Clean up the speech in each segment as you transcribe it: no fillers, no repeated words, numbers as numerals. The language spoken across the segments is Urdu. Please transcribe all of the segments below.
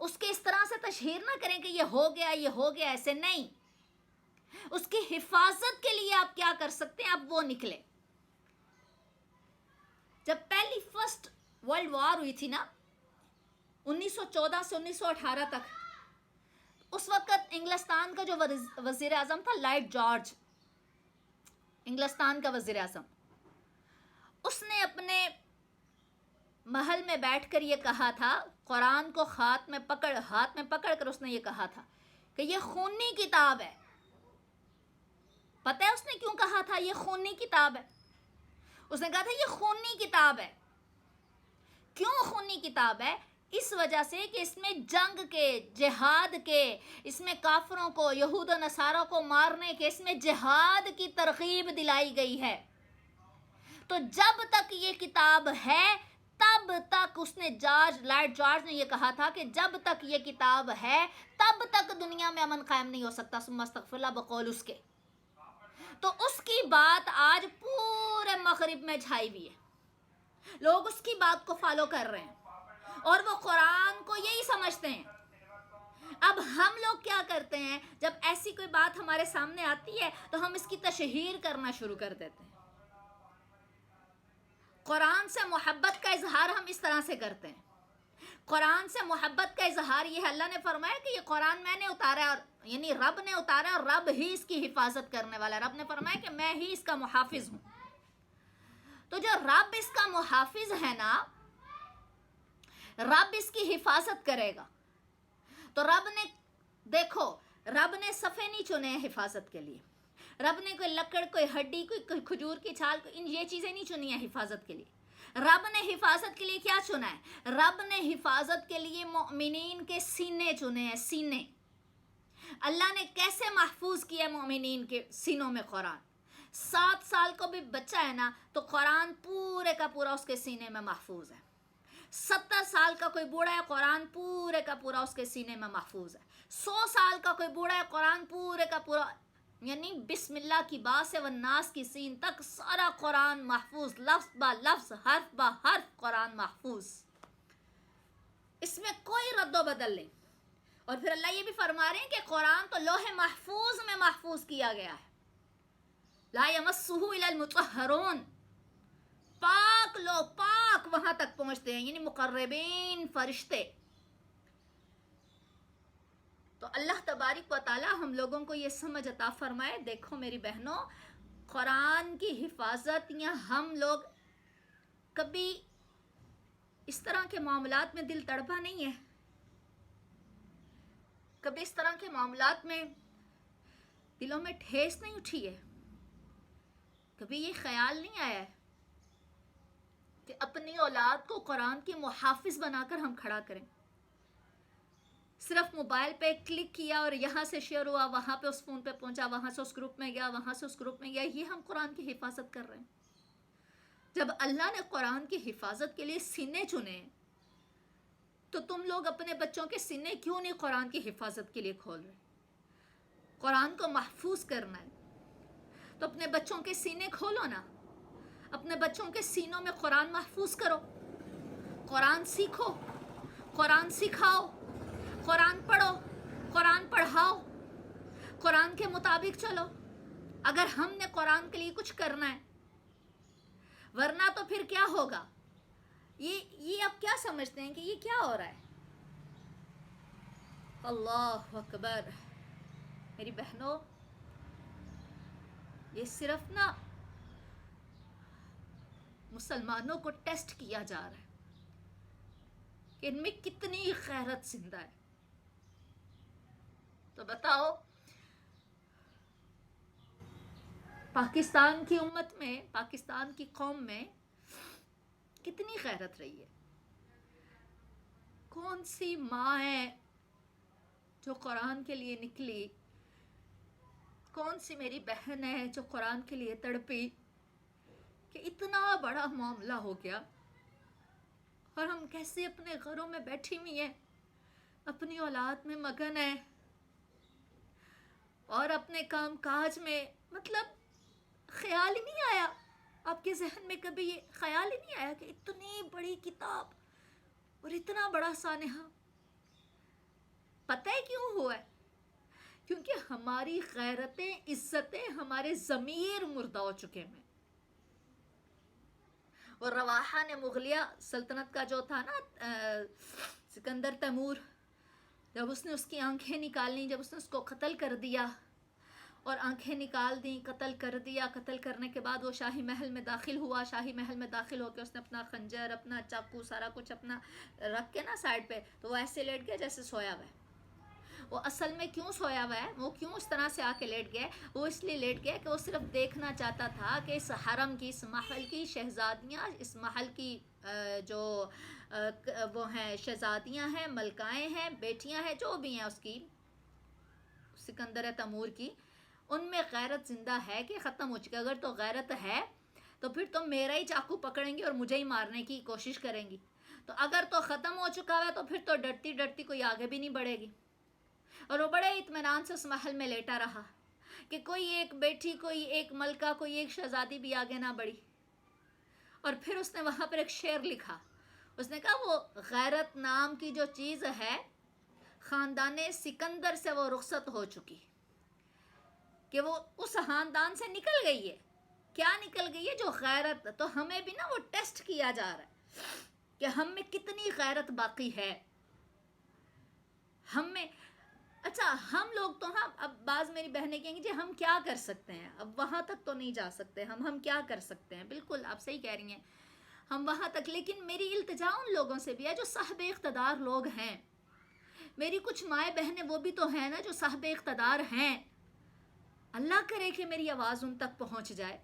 اس کے اس طرح سے تشہیر نہ کریں کہ یہ ہو گیا، ایسے نہیں. اس کی حفاظت کے لیے آپ کیا کر سکتے ہیں، آپ وہ نکلے. جب پہلی فرسٹ ورلڈ وار ہوئی تھی نا 1914 سے 1918 تک، اس وقت انگلستان کا جو وزیر اعظم تھا لارڈ جارج، انگلستان کا وزیر اعظم، اس نے اپنے محل میں بیٹھ کر یہ کہا تھا، قرآن کو ہاتھ میں پکڑ کر اس نے یہ کہا تھا کہ یہ خونی کتاب ہے. پتہ ہے اس نے کیوں کہا تھا یہ خونی کتاب ہے؟ اس نے کہا تھا یہ خونی کتاب ہے. کیوں خونی کتاب ہے؟ اس وجہ سے کہ اس میں جنگ کے، جہاد کے، اس میں کافروں کو، یہود و نصارہ کو مارنے کے، اس میں جہاد کی ترغیب دلائی گئی ہے. تو جب تک یہ کتاب ہے تب تک اس نے لارڈ جارج نے یہ کہا تھا کہ جب تک یہ کتاب ہے تب تک دنیا میں امن قائم نہیں ہو سکتا. ثم استغفر اللہ بقول اس کے. تو اس کی بات آج پورے مغرب میں چھائی ہوئی ہے، لوگ اس کی بات کو فالو کر رہے ہیں اور وہ قرآن کو یہی سمجھتے ہیں. اب ہم لوگ کیا کرتے ہیں، جب ایسی کوئی بات ہمارے سامنے آتی ہے تو ہم اس کی تشہیر کرنا شروع کر دیتے ہیں. قرآن سے محبت کا اظہار ہم اس طرح سے کرتے ہیں. قرآن سے محبت کا اظہار یہ ہے، اللہ نے فرمایا کہ یہ قرآن میں نے اتارا، اور یعنی رب نے اتارا اور رب ہی اس کی حفاظت کرنے والا ہے. رب نے فرمایا کہ میں ہی اس کا محافظ ہوں. تو جو رب اس کا محافظ ہے نا، رب اس کی حفاظت کرے گا. تو رب نے دیکھو، رب نے صفے نہیں چنے ہیں حفاظت کے لیے. رب نے کوئی لکڑ، کوئی ہڈی، کوئی کھجور کی چھال، یہ چیزیں نہیں چنی ہیں حفاظت کے لیے. رب نے حفاظت کے لیے کیا چنا ہے؟ رب نے حفاظت کے لیے مومنین کے سینے چنے ہیں. سینے اللہ نے کیسے محفوظ کیا مومنین کے سینوں میں قرآن؟ 7 سال کو بھی بچہ ہے نا تو قرآن پورے کا پورا اس کے سینے میں محفوظ ہے. 70 سال کا کوئی بوڑھا ہے، قرآن پورے کا پورا اس کے سینے میں محفوظ ہے. 100 سال کا کوئی بوڑھا ہے، قرآن پورے کا پورا، یعنی بسم اللہ کی با سے والناس کی سین تک سارا قرآن محفوظ، لفظ با لفظ، حرف با حرف قرآن محفوظ. اس میں کوئی رد و بدل نہیں. اور پھر اللہ یہ بھی فرما رہے ہیں کہ قرآن تو لوح محفوظ میں محفوظ کیا گیا ہے. لا یمسہ الا المطہرون، پاک لوگ، پاک وہاں تک پہنچتے ہیں، یعنی مقربین فرشتے. تو اللہ تبارک و تعالی ہم لوگوں کو یہ سمجھ عطا فرمائے. دیکھو میری بہنوں، قرآن کی حفاظت، یا ہم لوگ کبھی اس طرح کے معاملات میں دل تڑپا نہیں ہے؟ کبھی اس طرح کے معاملات میں دلوں میں ٹھیس نہیں اٹھی ہے؟ کبھی یہ خیال نہیں آیا ہے کہ اپنی اولاد کو قرآن کی محافظ بنا کر ہم کھڑا کریں؟ صرف موبائل پہ کلک کیا اور یہاں سے شیئر ہوا، وہاں پہ اس فون پہ پہنچا، وہاں سے اس گروپ میں گیا، وہاں سے اس گروپ میں گیا، یہ ہم قرآن کی حفاظت کر رہے ہیں. جب اللہ نے قرآن کی حفاظت کے لیے سینے چنے تو تم لوگ اپنے بچوں کے سینے کیوں نہیں قرآن کی حفاظت کے لیے کھول رہے؟ قرآن کو محفوظ کرنا ہے تو اپنے بچوں کے سینے کھولو نا. اپنے بچوں کے سینوں میں قرآن محفوظ کرو، قرآن سیکھو، قرآن سکھاؤ، قرآن پڑھو، قرآن پڑھاؤ، قرآن کے مطابق چلو. اگر ہم نے قرآن کے لیے کچھ کرنا ہے، ورنہ تو پھر کیا ہوگا؟ یہ آپ کیا سمجھتے ہیں کہ یہ کیا ہو رہا ہے؟ اللہ اکبر. میری بہنوں، یہ صرف نا مسلمانوں کو ٹیسٹ کیا جا رہا ہے کہ ان میں کتنی غیرت زندہ ہے. تو بتاؤ، پاکستان کی امت میں، پاکستان کی قوم میں کتنی غیرت رہی ہے؟ کون سی ماں ہے جو قرآن کے لیے نکلی؟ کون سی میری بہن ہے جو قرآن کے لیے تڑپی کہ اتنا بڑا معاملہ ہو گیا اور ہم کیسے اپنے گھروں میں بیٹھی ہوئی ہیں، اپنی اولاد میں مگن ہیں اور اپنے کام کاج میں، مطلب خیال ہی نہیں آیا. آپ کے ذہن میں کبھی یہ خیال ہی نہیں آیا کہ اتنی بڑی کتاب اور اتنا بڑا سانحہ پتہ ہے کیوں ہوا ہے؟ کیونکہ ہماری غیرتیں، عزتیں، ہمارے ضمیر مردہ ہو چکے ہیں. اور رواحہ نے مغلیہ سلطنت کا جو تھا نا سکندر تیمور، جب اس نے اس کی آنکھیں نکالیں، جب اس نے اس کو قتل کر دیا اور آنکھیں نکال دیں، قتل کر دیا، قتل کرنے کے بعد وہ شاہی محل میں داخل ہوا. شاہی محل میں داخل ہو کے اس نے اپنا خنجر، اپنا چاقو، سارا کچھ اپنا رکھ کے نا سائڈ پہ، تو وہ ایسے لیٹ گیا جیسے سویا ہوا ہے. وہ اصل میں کیوں سویا ہوا ہے، وہ کیوں اس طرح سے آ کے لیٹ گیا؟ وہ اس لیے لیٹ گیا کہ وہ صرف دیکھنا چاہتا تھا کہ اس حرم کی، اس محل کی شہزادیاں، اس محل کی جو وہ ہیں شہزادیاں ہیں، ملکائیں ہیں، بیٹیاں ہیں، جو بھی ہیں اس کی سکندر تیمور کی، ان میں غیرت زندہ ہے کہ ختم ہو چکی. اگر تو غیرت ہے تو پھر تو میرا ہی چاقو پکڑیں گی اور مجھے ہی مارنے کی کوشش کریں گی. تو اگر تو ختم ہو چکا ہے تو پھر تو ڈرتی ڈرتی کوئی آگے بھی نہیں بڑھے گی. اور وہ بڑے اطمینان سے اس محل میں لیٹا رہا کہ کوئی ایک بیٹی، کوئی ایک ملکہ، کوئی ایک شہزادی بھی آگے نہ بڑھی. اور پھر اس نے وہاں پر ایک شعر لکھا. اس نے کہا وہ غیرت نام کی جو چیز ہے خاندان سکندر سے وہ رخصت ہو چکی، کہ وہ اس خاندان سے نکل گئی ہے. کیا نکل گئی ہے؟ جو غیرت. تو ہمیں بھی نا وہ ٹیسٹ کیا جا رہا ہے کہ ہم میں کتنی غیرت باقی ہے. ہم میں اچھا ہم لوگ تو ہاں، اب بعض میری بہنیں کہیں گی جی ہم کیا کر سکتے ہیں، اب وہاں تک تو نہیں جا سکتے ہم کیا کر سکتے ہیں. بالکل آپ صحیح کہہ رہی ہیں، ہم وہاں تک. لیکن میری التجا ان لوگوں سے بھی ہے جو صاحب اقتدار لوگ ہیں. میری کچھ مائیں بہنیں وہ بھی تو ہیں نا جو صاحب اقتدار ہیں. اللہ کرے کہ میری آواز ان تک پہنچ جائے.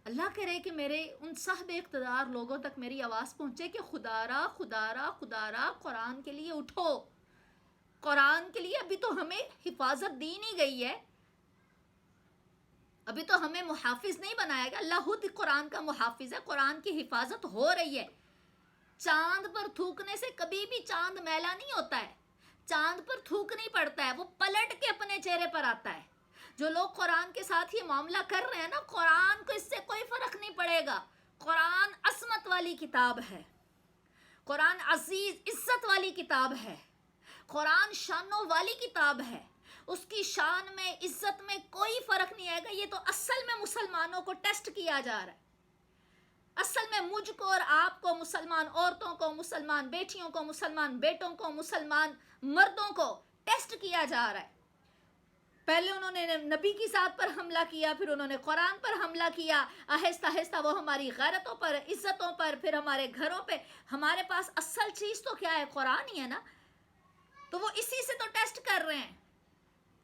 اللہ کرے کہ میرے ان صاحب اقتدار لوگوں تک میری آواز پہنچے کہ خدارا خدارا خدارا قرآن کے لیے اٹھو. قرآن کے لیے ابھی تو ہمیں حفاظت دی نہیں گئی ہے، ابھی تو ہمیں محافظ نہیں بنایا گیا. اللہ خود قرآن کا محافظ ہے، قرآن کی حفاظت ہو رہی ہے. چاند پر تھوکنے سے کبھی بھی چاند میلا نہیں ہوتا ہے، چاند پر تھوک نہیں پڑتا ہے، وہ پلٹ کے اپنے چہرے پر آتا ہے. جو لوگ قرآن کے ساتھ یہ معاملہ کر رہے ہیں نا، قرآن کو اس سے کوئی فرق نہیں پڑے گا. قرآن عصمت والی کتاب ہے، قرآن عزیز عزت والی کتاب ہے، قرآن شانوں والی کتاب ہے. اس کی شان میں، عزت میں کوئی فرق نہیں آئے گا. یہ تو اصل میں مسلمانوں کو ٹیسٹ کیا جا رہا ہے. اصل میں مجھ کو اور آپ کو، مسلمان عورتوں کو، مسلمان بیٹیوں کو، مسلمان بیٹوں کو، مسلمان مردوں کو ٹیسٹ کیا جا رہا ہے. پہلے انہوں نے نبی کی ذات پر حملہ کیا، پھر انہوں نے قرآن پر حملہ کیا. آہستہ آہستہ وہ ہماری غیرتوں پر، عزتوں پر، پھر ہمارے گھروں پہ. ہمارے پاس اصل چیز تو کیا ہے؟ قرآن ہی ہے نا. تو وہ اسی سے تو ٹیسٹ کر رہے ہیں،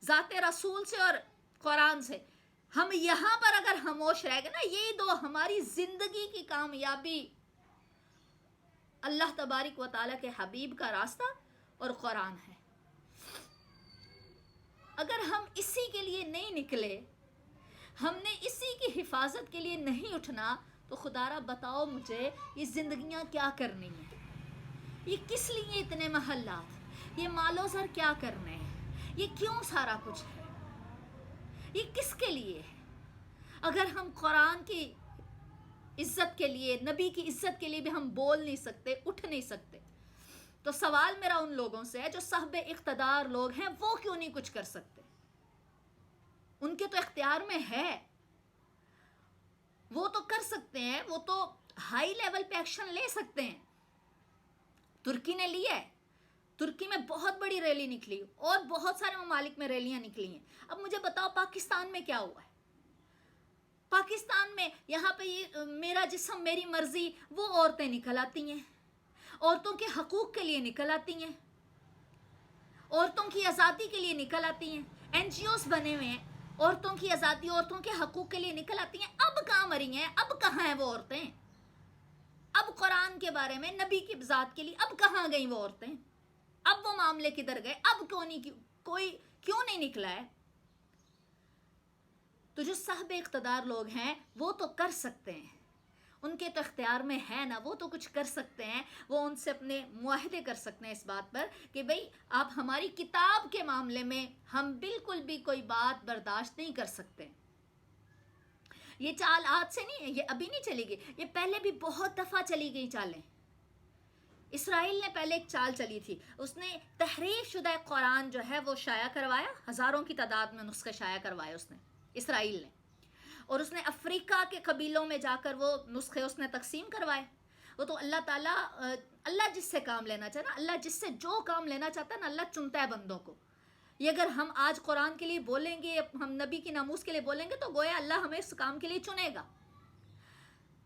ذات رسول سے اور قرآن سے. ہم یہاں پر اگر خاموش رہ گئے نا، یہ دو ہماری زندگی کی کامیابی، اللہ تبارک و تعالیٰ کے حبیب کا راستہ اور قرآن ہے. اگر ہم اسی کے لیے نہیں نکلے، ہم نے اسی کی حفاظت کے لیے نہیں اٹھنا، تو خدا را بتاؤ مجھے یہ زندگیاں کیا کرنی ہیں؟ یہ کس لیے اتنے محلات؟ یہ مال و زر کیا کرنے ہیں؟ یہ کیوں سارا کچھ ہے؟ یہ کس کے لیے ہے؟ اگر ہم قرآن کی عزت کے لیے، نبی کی عزت کے لیے بھی ہم بول نہیں سکتے، اٹھ نہیں سکتے، تو سوال میرا ان لوگوں سے ہے جو صاحب اقتدار لوگ ہیں، وہ کیوں نہیں کچھ کر سکتے؟ ان کے تو اختیار میں ہے، وہ تو کر سکتے ہیں، وہ تو ہائی لیول پہ ایکشن لے سکتے ہیں. ترکی نے لیا ہے، ترکی میں بہت بڑی ریلی نکلی اور بہت سارے ممالک میں ریلیاں نکلی ہیں. اب مجھے بتاؤ پاکستان میں کیا ہوا ہے؟ پاکستان میں یہاں پہ یہ میرا جسم میری مرضی، وہ عورتیں نکل آتی ہیں، عورتوں کے حقوق کے لیے نکل آتی ہیں، عورتوں کی آزادی کے لیے نکل آتی ہیں. این جی اوز بنے ہوئے ہیں، عورتوں کی آزادی، عورتوں کے حقوق کے لیے نکل آتی ہیں. اب کہاں مری ہیں؟ اب کہاں ہیں وہ عورتیں؟ اب قرآن کے بارے میں، نبی کی ذات کے لیے اب کہاں گئیں وہ عورتیں؟ اب وہ معاملے کدھر گئے؟ اب کوئی کیوں نہیں نکلا ہے؟ تو جو صاحب اقتدار لوگ ہیں وہ تو کر سکتے ہیں، ان کے تو اختیار میں ہے نا، وہ تو کچھ کر سکتے ہیں. وہ ان سے اپنے معاہدے کر سکتے ہیں اس بات پر کہ بھئی آپ ہماری کتاب کے معاملے میں ہم بالکل بھی کوئی بات برداشت نہیں کر سکتے. یہ چال آج سے نہیں، یہ ابھی نہیں چلی گئی، یہ پہلے بھی بہت دفعہ چلی گئی چالیں. اسرائیل نے پہلے ایک چال چلی تھی، اس نے تحریف شدہ قرآن جو ہے وہ شائع کروایا، ہزاروں کی تعداد میں نسخے شائع کروائے اس نے، اسرائیل نے، اور اس نے افریقہ کے قبیلوں میں جا کر وہ نسخے اس نے تقسیم کروائے۔ وہ تو اللہ تعالیٰ، اللہ جس سے کام لینا چاہتا ہے، اللہ جس سے جو کام لینا چاہتا ہے نا، اللہ چنتا ہے بندوں کو۔ یہ اگر ہم آج قرآن کے لیے بولیں گے، ہم نبی کی ناموس کے لیے بولیں گے، تو گویا اللہ ہمیں اس کام کے لیے چنے گا۔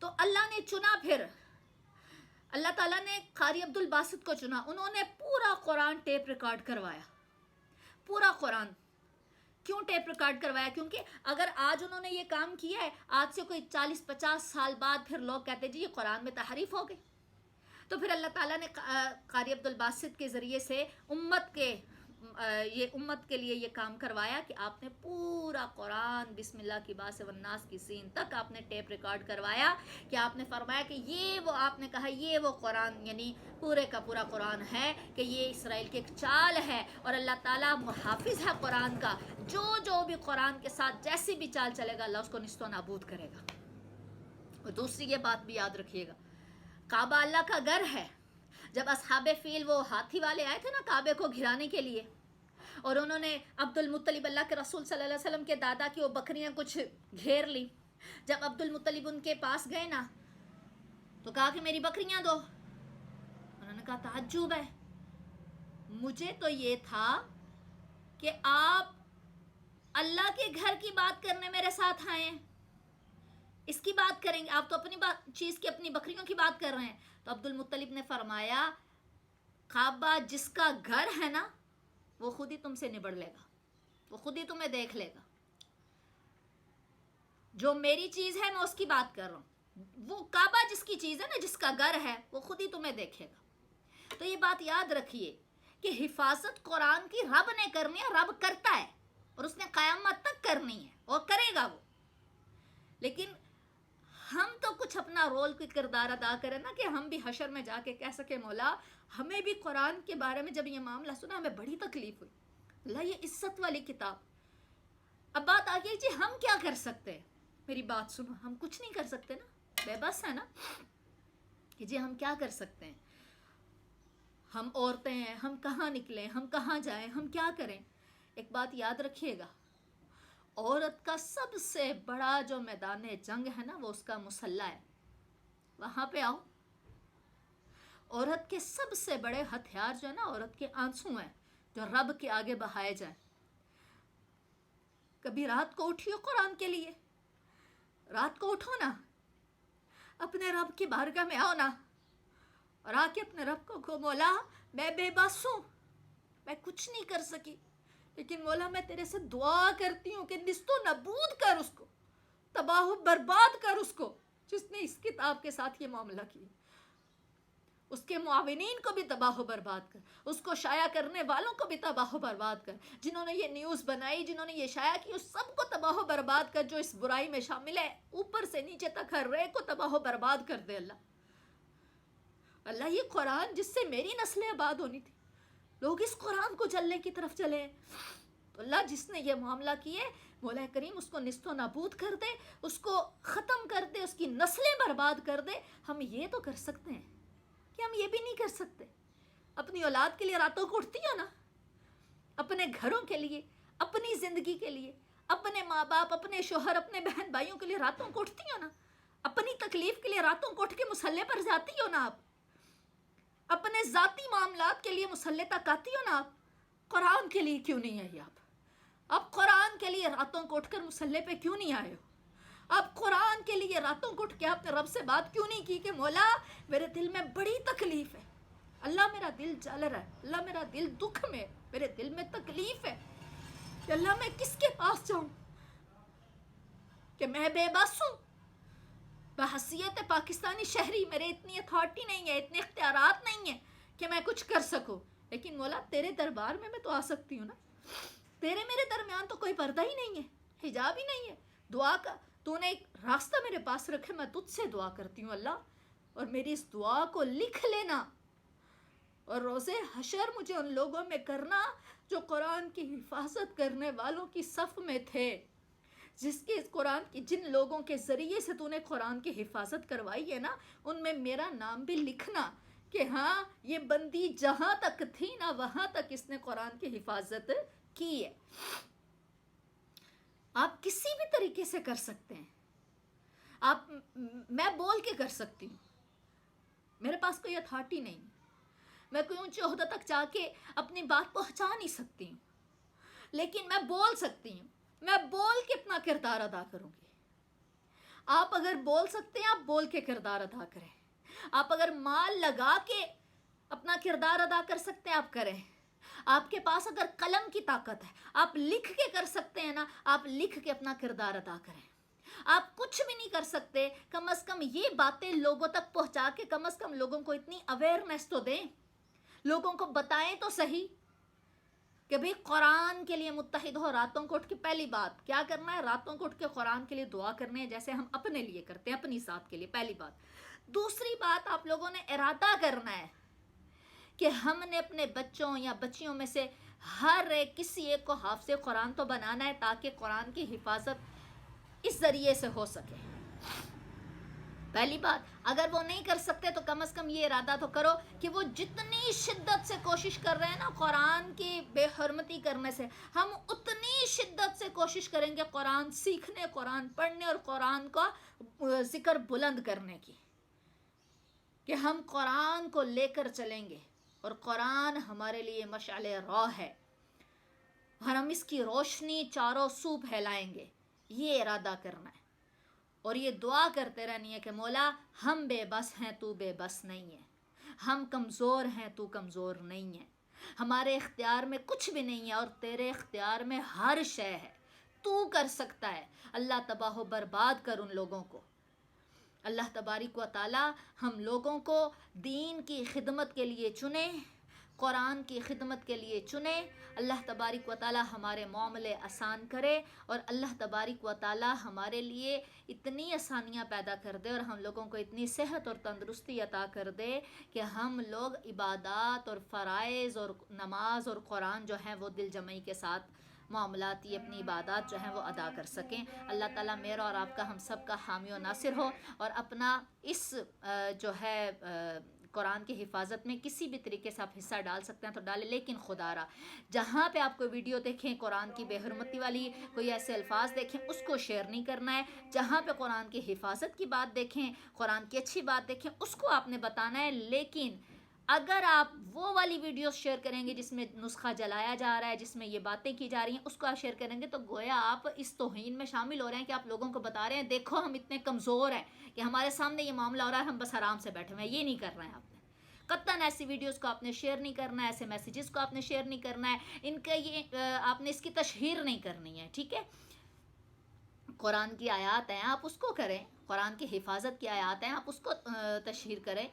تو اللہ نے چنا، پھر اللہ تعالیٰ نے قاری عبد الباسط کو چنا، انہوں نے پورا قرآن ٹیپ ریکارڈ کروایا، پورا قرآن۔ کیوں ٹیپ ریکارڈ کروایا؟ کیونکہ اگر آج انہوں نے یہ کام کیا ہے، آج سے کوئی 40-50 سال بعد پھر لوگ کہتے جی یہ قرآن میں تحریف ہو گئی، تو پھر اللہ تعالیٰ نے قاری عبد الباسط کے ذریعے سے امت کے لیے یہ کام کروایا کہ آپ نے پورا قرآن بسم اللہ کی با سے والناس کی سین تک آپ نے ٹیپ ریکارڈ کروایا، کہ آپ نے فرمایا کہ یہ وہ، آپ نے کہا یہ وہ قرآن، یعنی پورے کا پورا قرآن ہے، کہ یہ اسرائیل کی ایک چال ہے، اور اللہ تعالیٰ محافظ ہے قرآن کا، جو بھی قرآن کے ساتھ جیسی بھی چال چلے گا، اللہ اس کو نیست و نابود کرے گا۔ اور دوسری یہ بات بھی یاد رکھیے گا، کعبہ اللہ کا گھر ہے۔ جب اصحاب فیل وہ ہاتھی والے آئے تھے نا کعبے کو گھرانے کے لیے، اور انہوں نے عبد المطلب، اللہ کے رسول صلی اللہ علیہ وسلم کے دادا کی وہ بکریاں کچھ گھیر لی، جب عبد المطلب ان کے پاس گئے نا تو کہا کہ میری بکریاں دو، انہوں نے کہا تعجب ہے، مجھے تو یہ تھا کہ آپ اللہ کے گھر کی بات کرنے میرے ساتھ آئے ہیں، اس کی بات کریں گے، آپ تو اپنی چیز کی، اپنی بکریوں کی بات کر رہے ہیں۔ تو عبد المطلب نے فرمایا کعبہ جس کا گھر ہے نا وہ خود ہی تم سے نبڑ لے گا، وہ خود ہی تمہیں دیکھ لے گا، جو میری چیز ہے میں اس کی بات کر رہا ہوں، وہ کعبہ جس کی چیز ہے نا، جس کا گھر ہے، وہ خود ہی تمہیں دیکھے گا۔ تو یہ بات یاد رکھیے کہ حفاظت قرآن کی رب نے کرنی ہے، رب کرتا ہے، اور اس نے قیامت تک کرنی ہے، اور کرے گا وہ۔ لیکن ہم تو کچھ اپنا رول کی کردار ادا کریں نا، کہ ہم بھی حشر میں جا کے کہہ سکے مولا ہمیں بھی قرآن کے بارے میں جب یہ معاملہ سنا ہمیں بڑی تکلیف ہوئی، اللہ یہ عزت والی کتاب۔ اب بات آ گئی جی ہم کیا کر سکتے ہیں؟ میری بات سنو، ہم کچھ نہیں کر سکتے نا، بے بس ہے نا، کہ جی ہم کیا کر سکتے ہیں؟ ہم عورتیں ہیں، ہم کہاں نکلیں، ہم کہاں جائیں، ہم کیا کریں؟ ایک بات یاد رکھیے گا، عورت کا سب سے بڑا جو میدان جنگ ہے نا وہ اس کا مسلح ہے، وہاں پہ آؤ۔ عورت کے سب سے بڑے ہتھیار جو ہے نا عورت کے آنسو ہیں، جو رب کے آگے بہائے جائیں۔ کبھی رات کو اٹھیو قرآن کے لیے، رات کو اٹھو نا، اپنے رب کی بارگاہ میں آؤ نا، اور آ کے اپنے رب کو کہو مولا میں بے بس ہوں، میں کچھ نہیں کر سکی، لیکن مولا میں تیرے سے دعا کرتی ہوں کہ نیست و نابود کر اس کو، تباہ و برباد کر اس کو جس نے اس کتاب کے ساتھ یہ معاملہ کیا، اس کے معاونین کو بھی تباہ و برباد کر، اس کو شائع کرنے والوں کو بھی تباہ و برباد کر، جنہوں نے یہ نیوز بنائی، جنہوں نے یہ شائع کی، اس سب کو تباہ و برباد کر، جو اس برائی میں شامل ہے، اوپر سے نیچے تک ہر رے کو تباہ و برباد کر دے اللہ۔ اللہ یہ قرآن جس سے میری نسلیں آباد ہونی تھی، لوگ اس قرآن کو جلنے کی طرف چلے، تو اللہ جس نے یہ معاملہ کیے، مولا کریم اس کو نیست و نابود کر دے، اس کو ختم کر دے، اس کی نسلیں برباد کر دے۔ ہم یہ تو کر سکتے ہیں کہ ہم یہ بھی نہیں کر سکتے؟ اپنی اولاد کے لیے راتوں کو اٹھتی ہو نا، اپنے گھروں کے لیے، اپنی زندگی کے لیے، اپنے ماں باپ، اپنے شوہر، اپنے بہن بھائیوں کے لیے راتوں کو اٹھتی ہو نا، اپنی تکلیف کے لیے راتوں کو اٹھ کے مصلے پر جاتی ہو نا، آپ اپنے ذاتی معاملات کے لیے مصلے تک آتی ہو نا، آپ قرآن کے لیے کیوں نہیں آئی؟ آپ قرآن کے لیے راتوں کو اٹھ کر مصلے پہ کیوں نہیں آئے ہو؟ آپ قرآن کے لیے راتوں کو اٹھ کے آپ نے رب سے بات کیوں نہیں کی کہ مولا میرے دل میں بڑی تکلیف ہے، اللہ میرا دل جل رہا ہے، اللہ میرا دل دکھ میں، میرے دل میں تکلیف ہے، کہ اللہ میں کس کے پاس جاؤں، کہ میں بے بس ہوں، بحیثیت پاکستانی شہری میرے اتنی اتھارٹی نہیں ہے، اتنے اختیارات نہیں ہیں کہ میں کچھ کر سکوں، لیکن مولا تیرے دربار میں تو آ سکتی ہوں نا، تیرے میرے درمیان تو کوئی پردہ ہی نہیں ہے، حجاب ہی نہیں ہے، دعا کا تو نے ایک راستہ میرے پاس رکھے، میں تجھ سے دعا کرتی ہوں اللہ، اور میری اس دعا کو لکھ لینا، اور روزے حشر مجھے ان لوگوں میں کرنا جو قرآن کی حفاظت کرنے والوں کی صف میں تھے، جس کے قرآن کی جن لوگوں کے ذریعے سے تو نے قرآن کی حفاظت کروائی ہے نا، ان میں میرا نام بھی لکھنا، کہ ہاں یہ بندی جہاں تک تھی نا وہاں تک اس نے قرآن کی حفاظت کی ہے. آپ کسی بھی طریقے سے کر سکتے ہیں. آپ میں بول کے کر سکتی ہوں، میرے پاس کوئی اتھارٹی نہیں، میں کوئی اونچے عہدہ تک جا کے اپنی بات پہنچا نہیں سکتی ہوں، لیکن میں بول سکتی ہوں. میں بول کے اپنا کردار ادا کروں گی. آپ اگر بول سکتے ہیں آپ بول کے کردار ادا کریں. آپ اگر مال لگا کے اپنا کردار ادا کر سکتے ہیں آپ کریں. آپ کے پاس اگر قلم کی طاقت ہے آپ لکھ کے کر سکتے ہیں نا، آپ لکھ کے اپنا کردار ادا کریں. آپ کچھ بھی نہیں کر سکتے، کم از کم یہ باتیں لوگوں تک پہنچا کے کم از کم لوگوں کو اتنی اویئرنیس تو دیں، لوگوں کو بتائیں تو صحیح کہ بھئی قرآن کے لیے متحد ہو. راتوں کو اٹھ کے پہلی بات کیا کرنا ہے، راتوں کو اٹھ کے قرآن کے لیے دعا کرنے ہیں، جیسے ہم اپنے لیے کرتے ہیں اپنی ذات کے لیے. پہلی بات. دوسری بات، آپ لوگوں نے ارادہ کرنا ہے کہ ہم نے اپنے بچوں یا بچیوں میں سے ہر ایک کسی ایک کو حافظ قرآن تو بنانا ہے، تاکہ قرآن کی حفاظت اس ذریعے سے ہو سکے. پہلی بات. اگر وہ نہیں کر سکتے تو کم از کم یہ ارادہ تو کرو کہ وہ جتنی شدت سے کوشش کر رہے ہیں نا قرآن کی بے حرمتی کرنے سے، ہم اتنی شدت سے کوشش کریں گے قرآن سیکھنے، قرآن پڑھنے اور قرآن کا ذکر بلند کرنے کی، کہ ہم قرآن کو لے کر چلیں گے اور قرآن ہمارے لیے مشعل راہ ہے اور ہم اس کی روشنی چاروں سو پھیلائیں گے. یہ ارادہ کرنا ہے اور یہ دعا کرتے رہنی ہے کہ مولا ہم بے بس ہیں تو بے بس نہیں ہے، ہم کمزور ہیں تو کمزور نہیں ہے، ہمارے اختیار میں کچھ بھی نہیں ہے اور تیرے اختیار میں ہر شے ہے، تو کر سکتا ہے. اللہ تباہ و برباد کر ان لوگوں کو. اللہ تبارک و تعالی ہم لوگوں کو دین کی خدمت کے لیے چنے، قرآن کی خدمت کے لیے چنے. اللہ تبارک و تعالی ہمارے معاملے آسان کرے اور اللہ تبارک و تعالی ہمارے لیے اتنی آسانیاں پیدا کر دے اور ہم لوگوں کو اتنی صحت اور تندرستی عطا کر دے کہ ہم لوگ عبادات اور فرائض اور نماز اور قرآن جو ہیں وہ دل جمعی کے ساتھ معاملاتی اپنی عبادات جو ہیں وہ ادا کر سکیں. اللہ تعالیٰ میرا اور آپ کا ہم سب کا حامی و ناصر ہو اور اپنا اس جو ہے قرآن کی حفاظت میں کسی بھی طریقے سے آپ حصہ ڈال سکتے ہیں تو ڈالیں، لیکن خدا را جہاں پہ آپ کوئی ویڈیو دیکھیں قرآن کی بے حرمتی والی، کوئی ایسے الفاظ دیکھیں اس کو شیئر نہیں کرنا ہے. جہاں پہ قرآن کی حفاظت کی بات دیکھیں، قرآن کی اچھی بات دیکھیں، اس کو آپ نے بتانا ہے. لیکن اگر آپ وہ والی ویڈیوز شیئر کریں گے جس میں نسخہ جلایا جا رہا ہے، جس میں یہ باتیں کی جا رہی ہیں، اس کو آپ شیئر کریں گے تو گویا آپ اس توہین میں شامل ہو رہے ہیں کہ آپ لوگوں کو بتا رہے ہیں دیکھو ہم اتنے کمزور ہیں کہ ہمارے سامنے یہ معاملہ ہو رہا ہے ہم بس آرام سے بیٹھے ہوئے ہیں. یہ نہیں کرنا ہے آپ نے قطعاً. ایسی ویڈیوز کو آپ نے شیئر نہیں کرنا ہے، ایسے میسیجز کو آپ نے شیئر نہیں کرنا ہے، ان کا یہ آپ نے اس کی تشہیر نہیں کرنی ہے. ٹھیک ہے، قرآن کی آیات ہیں آپ اس کو کریں، قرآن کی حفاظت کی آیات ہیں آپ اس کو تشہیر کریں.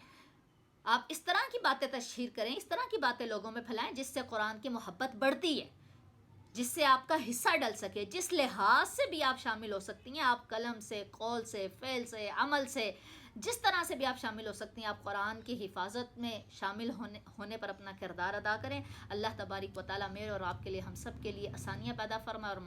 آپ اس طرح کی باتیں تشہیر کریں، اس طرح کی باتیں لوگوں میں پھیلائیں جس سے قرآن کی محبت بڑھتی ہے، جس سے آپ کا حصہ ڈل سکے. جس لحاظ سے بھی آپ شامل ہو سکتی ہیں، آپ قلم سے، قول سے، فعل سے، عمل سے، جس طرح سے بھی آپ شامل ہو سکتی ہیں، آپ قرآن کی حفاظت میں شامل ہونے پر اپنا کردار ادا کریں. اللہ تبارک و تعالیٰ میرے اور آپ کے لیے ہم سب کے لیے آسانیاں پیدا فرمائے اور